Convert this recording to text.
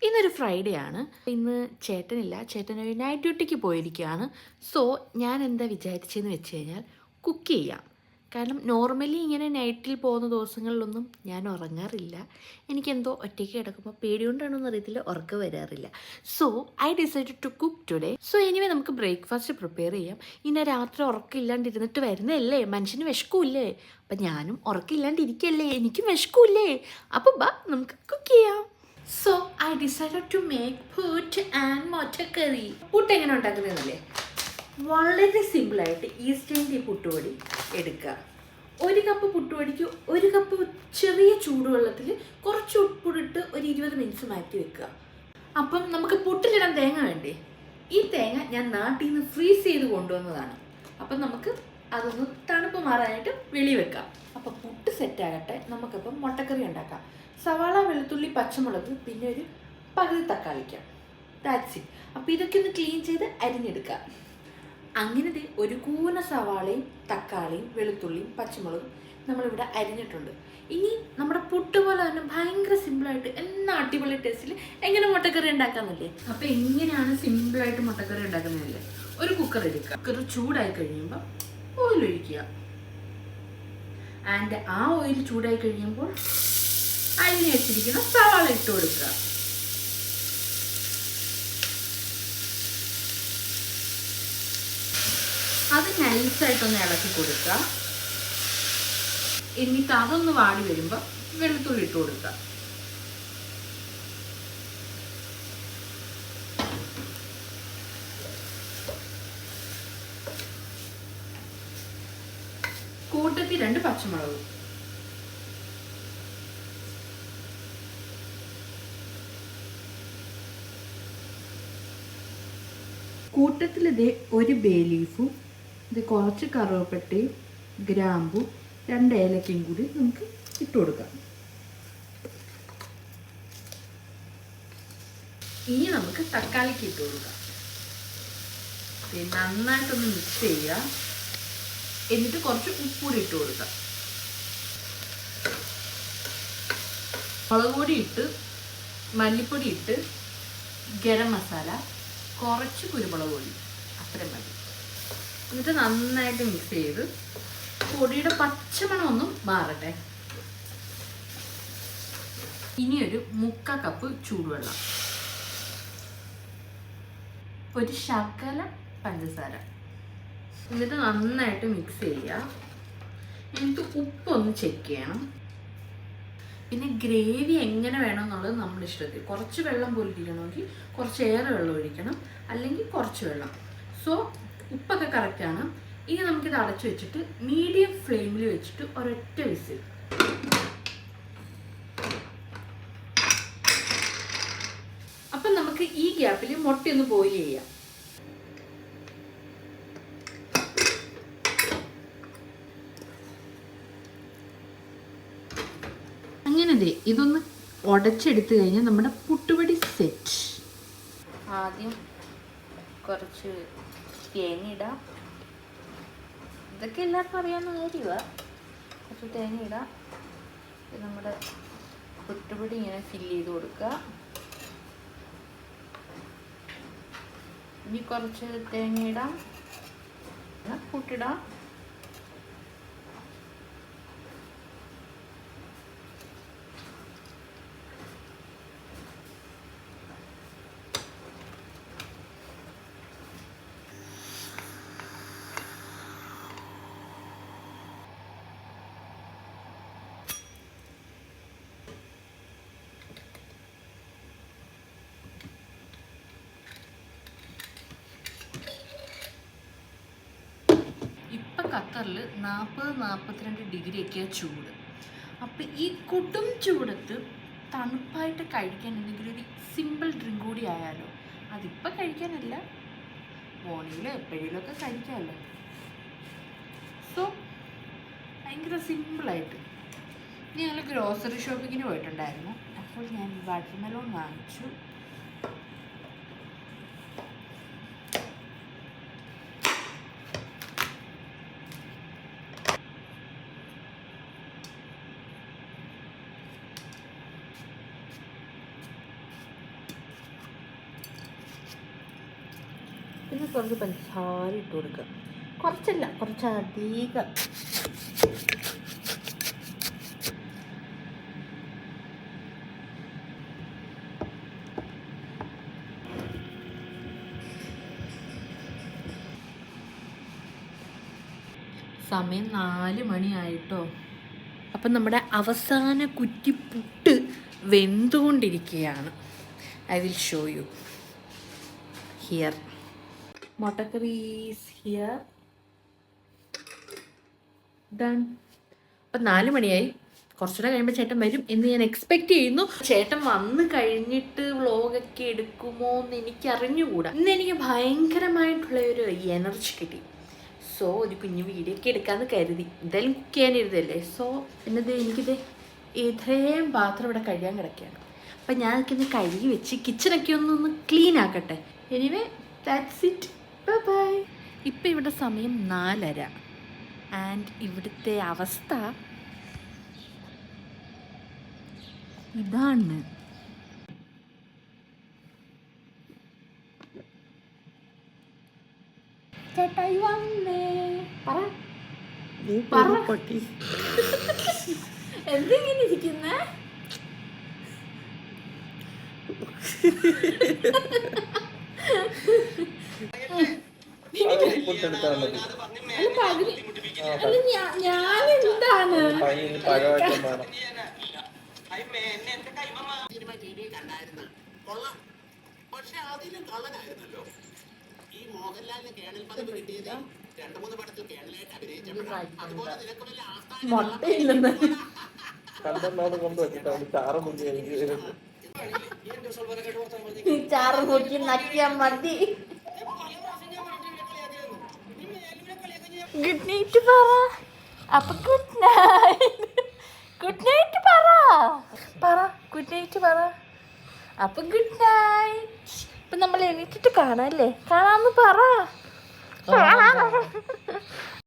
ഇന്നൊരു ഫ്രൈഡേ ആണ്. ഇന്ന് ചേട്ടനില്ല. ചേട്ടൻ ഒരു നൈറ്റ് ഡ്യൂട്ടിക്ക് പോയിരിക്കുകയാണ്. സോ ഞാൻ എന്താ വിചാരിച്ചതെന്ന് വെച്ച് കഴിഞ്ഞാൽ കുക്ക് ചെയ്യാം. കാരണം നോർമലി ഇങ്ങനെ നൈറ്റിൽ പോകുന്ന ദിവസങ്ങളിലൊന്നും ഞാൻ ഉറങ്ങാറില്ല. എനിക്കെന്തോ ഒറ്റയ്ക്ക് കിടക്കുമ്പോൾ പേടികൊണ്ടാണോന്ന് അറിയത്തില്ല, ഉറക്കം വരാറില്ല. So I decide to cook today. So anyway നമുക്ക് ബ്രേക്ക്ഫാസ്റ്റ് പ്രിപ്പയർ ചെയ്യാം. ഇന്ന് രാത്രി ഉറക്കമില്ലാണ്ടിരുന്നിട്ട് വരുന്നതല്ലേ, മനുഷ്യന് വിശക്കൂല്ലേ? അപ്പം ഞാനും ഉറക്കമില്ലാണ്ടിരിക്കല്ലേ, എനിക്കും വിശക്കൂല്ലേ? അപ്പം ബാ നമുക്ക് കുക്ക് ചെയ്യാം. So I decided to make puttu and muttakkari. Puttu എങ്ങനെ ഉണ്ടാക്കുന്നതല്ലേ, വളരെ സിമ്പിളായിട്ട് ഈസ്റ്റ് ഇന്ത്യ പുട്ടുപൊടി എടുക്കുക. ഒരു കപ്പ് പുട്ടുപൊടിക്ക് ഒരു കപ്പ് ചെറിയ ചൂടുവെള്ളത്തിൽ കുറച്ച് ഉപ്പിട്ട് ഒരു 20 മിനിറ്റ്സ് മാറ്റി വെക്കുക. അപ്പം നമുക്ക് പുട്ടിലിടാൻ തേങ്ങ വേണ്ടേ? ഈ തേങ്ങ ഞാൻ നാട്ടിൽ നിന്ന് ഫ്രീസ് ചെയ്ത് കൊണ്ടുവന്നതാണ്. അപ്പം നമുക്ക് അതൊന്ന് തണുപ്പ് മാറാനായിട്ട് വെളി വെക്കാം. അപ്പം പുട്ട് സെറ്റാകട്ടെ, നമുക്കപ്പം മുട്ടക്കറി ഉണ്ടാക്കാം. സവാള, വെളുത്തുള്ളി, പച്ചമുളക്, പിന്നെ ഒരു പകുതി തക്കാളിക്കാം. That's it. അപ്പോൾ ഇതൊക്കെ ഒന്ന് ക്ലീൻ ചെയ്ത് അരിഞ്ഞെടുക്കുക. അങ്ങനെ ഒരു കൂന സവാളയും തക്കാളിയും വെളുത്തുള്ളിയും പച്ചമുളകും നമ്മളിവിടെ അരിഞ്ഞിട്ടുണ്ട്. ഇനി നമ്മുടെ പുട്ട് പോലെ തന്നെ ഭയങ്കര സിമ്പിളായിട്ട് എന്നാ അടിപൊളി ടേസ്റ്റിൽ എങ്ങനെ മുട്ടക്കറി ഉണ്ടാക്കാമെന്നല്ലേ. അപ്പോൾ എങ്ങനെയാണ് സിമ്പിളായിട്ട് മുട്ടക്കറി ഉണ്ടാക്കുന്നതല്ലേ, ഒരു കുക്കർ എടുക്കുക. കുക്കർ ചൂടായി കഴിയുമ്പോൾ ഓയിൽ ഒഴിക്കുക. ആൻഡ് ആ ഓയിൽ ചൂടായി കഴിയുമ്പോൾ അരിഞ്ഞ് വെച്ചിരിക്കുന്ന സവാള ഇട്ട് കൊടുക്കുക. അത് നൈസായിട്ടൊന്ന് ഇളക്കി കൊടുക്കുക. എന്നിട്ട് അതൊന്ന് വാടി വരുമ്പോൾ വെളുത്തുള്ളി ഇട്ട് കൊടുക്കുക. കൂട്ടത്തിൽ 2 പച്ചമുളക്. കൂട്ടത്തിൽ ഇത് ഒരു ബേ ലീഫും, ഇത് കുറച്ച് കറുവപ്പട്ടയും ഗ്രാമ്പും 2 ഏലക്കയും കൂടി നമുക്ക് ഇട്ട് കൊടുക്കാം. ഇനി നമുക്ക് തക്കാളിക്ക് ഇട്ട് കൊടുക്കാം. നന്നായിട്ടൊന്ന് മിക്സ് ചെയ്യുക. എന്നിട്ട് കുറച്ച് ഉപ്പൂടി ഇട്ട് കൊടുക്കാം. മുളക് പൊടി ഇട്ട്, മല്ലിപ്പൊടി ഇട്ട്, ഗരം മസാല, കുറച്ച് കുരുമുളക് പൊടി, അത്രയും മതി. എന്നിട്ട് നന്നായിട്ട് മിക്സ് ചെയ്ത് പൊടിയുടെ പച്ചമണം ഒന്നും മാറട്ടെ. ഇനിയൊരു 1/4 കപ്പ് ചൂടുവെള്ളം, ഒരു ശകല പഞ്ചസാര, എന്നിട്ട് നന്നായിട്ട് മിക്സ് ചെയ്യുക. എന്നിട്ട് ഉപ്പൊന്ന് ചെക്ക് ചെയ്യണം. പിന്നെ ഗ്രേവി എങ്ങനെ വേണമെന്നുള്ളത് നമ്മുടെ ഇഷ്ടത്തിൽ. കുറച്ച് വെള്ളം പോലെ ഇരിക്കണമെങ്കിൽ കുറച്ചേറെ വെള്ളം ഒഴിക്കണം, അല്ലെങ്കിൽ കുറച്ച് വെള്ളം. സോ ഉപ്പൊക്കെ കറക്റ്റാണ്. ഇനി നമുക്കിത് അടച്ചു വെച്ചിട്ട് മീഡിയം ഫ്ലെയിമിൽ വെച്ചിട്ട് ഒരൊറ്റ വിസിൽ. അപ്പം നമുക്ക് ഈ ഗ്യാപ്പിൽ മുട്ടയൊന്ന് ബോയിൽ ചെയ്യാം. അങ്ങനെ ഇതൊന്ന് ഉടച്ചെടുത്ത് കഴിഞ്ഞാൽ നമ്മുടെ പുട്ടുപൊടി സെറ്റ്. ആദ്യം കുറച്ച് തേങ്ങ ഇടാം. ഇതൊക്കെ എല്ലാവർക്കും അറിയാവുന്ന കാര്യമാണ്. കുറച്ച് തേങ്ങ ഇടാം. നമ്മുടെ പുട്ടുപൊടി ഇങ്ങനെ ഫില്ല് ചെയ്ത് കൊടുക്കുക. ഇനി കുറച്ച് തേങ്ങ ഇടാം, പുട്ടിടാം. ഖത്തറിൽ 40-42 ഡിഗ്രിയൊക്കെയാണ് ചൂട്. അപ്പോൾ ഈ കൊടും ചൂടത്ത് തണുപ്പായിട്ട് കഴിക്കാൻ എന്തെങ്കിലും ഒരു സിമ്പിൾ ഡ്രിങ്ക് കൂടി ആയാലോ. അതിപ്പോൾ കഴിക്കാനല്ല, മോർണിംഗിലോ എപ്പോഴെങ്കിലുമൊക്കെ കഴിക്കാമല്ലോ. സോ ഭയങ്കര സിമ്പിളായിട്ട്. ഞങ്ങൾ ഗ്രോസറി ഷോപ്പിങ്ങിന് പോയിട്ടുണ്ടായിരുന്നു. അപ്പോൾ ഞാൻ വാട്ടർമെലോൺ വാങ്ങിച്ചു. പിന്നെ കുറച്ച് പഞ്ചസാര ഇട്ട് കൊടുക്കുക. കുറച്ചല്ല, കുറച്ചധികം. സമയം 4 മണിയായിട്ടോ. അപ്പം നമ്മുടെ അവസാന കുറ്റി പുട്ട് വെന്തുകൊണ്ടിരിക്കുകയാണ്. I will show you here. മുട്ടക്കറി ഈസ് ഹിയർ. ഡൺ. അപ്പം 4 മണിയായി. കുറച്ചുകൂടെ കഴിയുമ്പോൾ ചേട്ടൻ വരും എന്ന് ഞാൻ എക്സ്പെക്റ്റ് ചെയ്യുന്നു. ചേട്ടൻ വന്ന് കഴിഞ്ഞിട്ട് വ്ളോഗൊക്കെ എടുക്കുമോ എന്ന് എനിക്ക് അറിഞ്ഞുകൂടാ. ഇന്ന് എനിക്ക് ഭയങ്കരമായിട്ടുള്ള ഒരു എനർജി കിട്ടി. സോ ഒരു കുഞ്ഞു വീഡിയോ ഒക്കെ എടുക്കാമെന്ന് കരുതി. എന്തായാലും കുക്ക് ചെയ്യാനിരുന്നല്ലേ. സോ എന്നത് എനിക്കിത് ഇത്രയും പാത്രം ഇവിടെ കഴിയാൻ കിടക്കുകയാണ്. അപ്പം ഞാൻ ഇതൊക്കെ കഴുകി വെച്ച് കിച്ചണൊക്കെ ഒന്ന് ക്ലീൻ ആക്കട്ടെ. Anyway that's it. Bye bye. ഇപ്പം ഇവിടെ സമയം 4:30 ആൻഡ് ഇവിടുത്തെ അവസ്ഥ ഇതാണ്. ചേട്ടായി വന്നേ. പറ എന്തെങ്ങനെ ഇരിക്കുന്നേ? ഞാനെന്താണ് പക്ഷെ അതിലും കള്ളനായിരുന്നല്ലോ ഈ മോഹൻലാലിന് കേണൽ പദവി കിട്ടിയത്. 2-3 പടത്തിൽ കേണലായിട്ട് അഭിനയിച്ചപ്പോഴാണ്. അതുപോലെ നിനക്ക് വല്ല കണ്ടെന്നാണ് കൊണ്ടുവച്ചിട്ടാണ് ചാറ് മുക്കി എനിക്ക് ചാറ് മുക്കി നക്കിയാ മതി. ഗുഡ് നൈറ്റ് പറ. അപ്പൊ ഗുഡ് നൈറ്റ്. ഗുഡ് നൈറ്റ് പറ. ഗുഡ് നൈറ്റ് പറ. അപ്പൊ ഗുഡ് നൈറ്റ്. ഇപ്പൊ നമ്മൾ എണീറ്റിട്ട് കാണാല്ലേ? കാണാന്ന് പറ.